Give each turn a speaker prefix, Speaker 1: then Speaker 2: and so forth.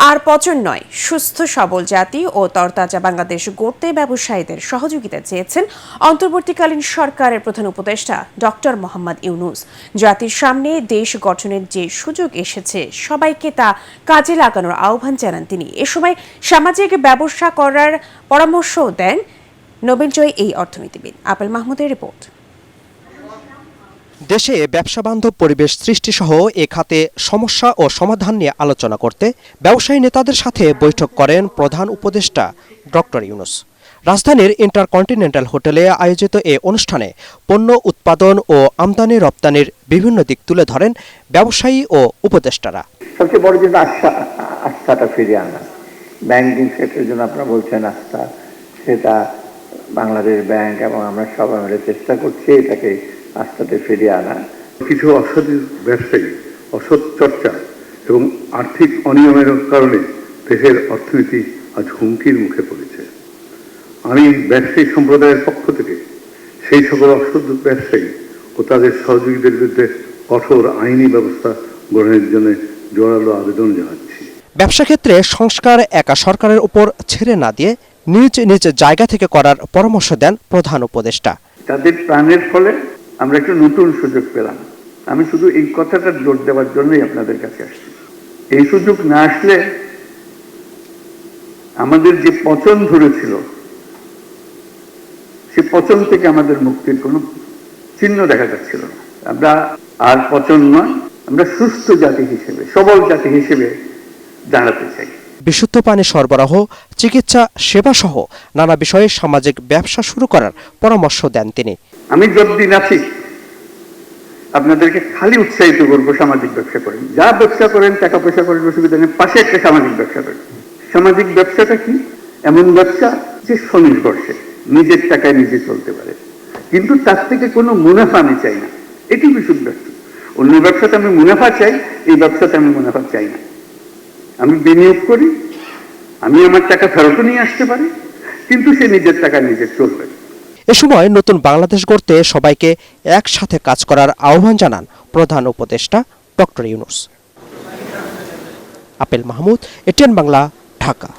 Speaker 1: আর পচন নয়, সুস্থ সবল জাতি ও তরতাজা বাংলাদেশ গড়তে ব্যবসায়ীদের সহযোগিতা চেয়েছেন অন্তর্বর্তীকালীন সরকারের প্রধান উপদেষ্টা ডক্টর মোহাম্মদ ইউনূস। জাতির সামনে দেশ গঠনের যে সুযোগ এসেছে, সবাইকে তা কাজে লাগানোর আহ্বান জানান তিনি। এ সময় সামাজিক ব্যবসা করার পরামর্শও দেন নোবেলজয়ী এই অর্থনীতিবিদ। আপেল মাহমুদের রিপোর্ট।
Speaker 2: দেশে ব্যবসাবান্ধব পরিবেশ সৃষ্টিসহ এ খাতে সমস্যা ও সমাধান নিয়ে আলোচনা করতে ব্যবসায়ী নেতাদের সাথে বৈঠক করেন প্রধান উপদেষ্টা ডক্টর ইউনূস। রাজধানীর ইন্টারকন্টিনেন্টাল হোটেলে আয়োজিত এ অনুষ্ঠানে পণ্য উৎপাদন ও আমদানি রপ্তানির বিভিন্ন দিক তুলে ধরেন ব্যবসায়ী ও উপদেষ্টারা।
Speaker 3: সবচেয়ে বড় যেটা আস্থাটা ফিরিয়ে আনা, ব্যাংকিং সেক্টরের জন্য আপনারা বলছেন আস্থা, সেটা বাংলাদেশ ব্যাংক এবং আমরা সবাই মিলে চেষ্টা করছি এটাকে আস্থাতে ফিরিয়ে আনা।
Speaker 4: কিছু অসৎ ব্যবসায়ী, অসৎ চর্চা এবং আর্থিক অনিয়মের কারণে দেশের অর্থনীতি আজ হুমকির মুখে পড়েছে। আমি ব্যবসায়ী সম্প্রদায়ের পক্ষ থেকে সেই সকল অসৎ ব্যবসায়ী ও তাদের সহযোগীদের বিরুদ্ধে কঠোর আইনি ব্যবস্থা গ্রহণের জন্য জোরালো আবেদন জানাচ্ছি।
Speaker 2: ব্যবসা ক্ষেত্রে সংস্কার একা সরকারের উপর ছেড়ে না দিয়ে নিজ নিজ জায়গা থেকে করার পরামর্শ দেন প্রধান উপদেষ্টা।
Speaker 3: তাদের প্রাণের ফলে আমরা একটু নতুন সুযোগ পেলাম। আমি শুধু এই কথাটা জোর দেওয়ার জন্যই আপনাদের কাছে আসছি। এই সুযোগ না আসলে আমাদের যে পচন ধরেছিল, সে পচন থেকে আমাদের মুক্তির কোনো চিহ্ন দেখা যাচ্ছিল না। আমরা আর পচন নয়, আমরা সুস্থ জাতি হিসেবে, সবল জাতি হিসেবে দাঁড়াতে চাই।
Speaker 2: বিশুদ্ধ পানি সরবরাহ, চিকিৎসা সেবা সহ নানা বিষয়ে সামাজিক ব্যবসা শুরু করার পরামর্শ দেন তিনি।
Speaker 3: আমি যতদিন আছি আপনাদেরকে খালি উৎসাহিত করবো, সামাজিক ব্যবসা করেন, যা ব্যবসা করেন, টাকা পয়সা করেন, অসুবিধা নেই, পাশে একটা সামাজিক ব্যবসা করেন। সামাজিক ব্যবসাটা কি? এমন ব্যবসা যে স্বনির্ভরশীল, নিজের টাকায় নিজে চলতে পারে, কিন্তু তার থেকে কোনো মুনাফা আমি চাই না। এটি বিশুদ্ধ ব্যবসা। অন্য ব্যবসাতে আমি মুনাফা চাই, এই ব্যবসাতে আমি মুনাফা চাই না। আমি বিনিয়োগ করি, আমি আমার টাকা ফেরতও নিয়ে আসতে পারি, কিন্তু সে নিজের টাকায় নিজে চলবে।
Speaker 2: এ সময় নতুন বাংলাদেশ গড়তে সবাইকে একসাথে কাজ করার আহ্বান জানান প্রধান উপদেষ্টা doctor Yunus. Apple Mahmud, ATN Bangla, Dhaka.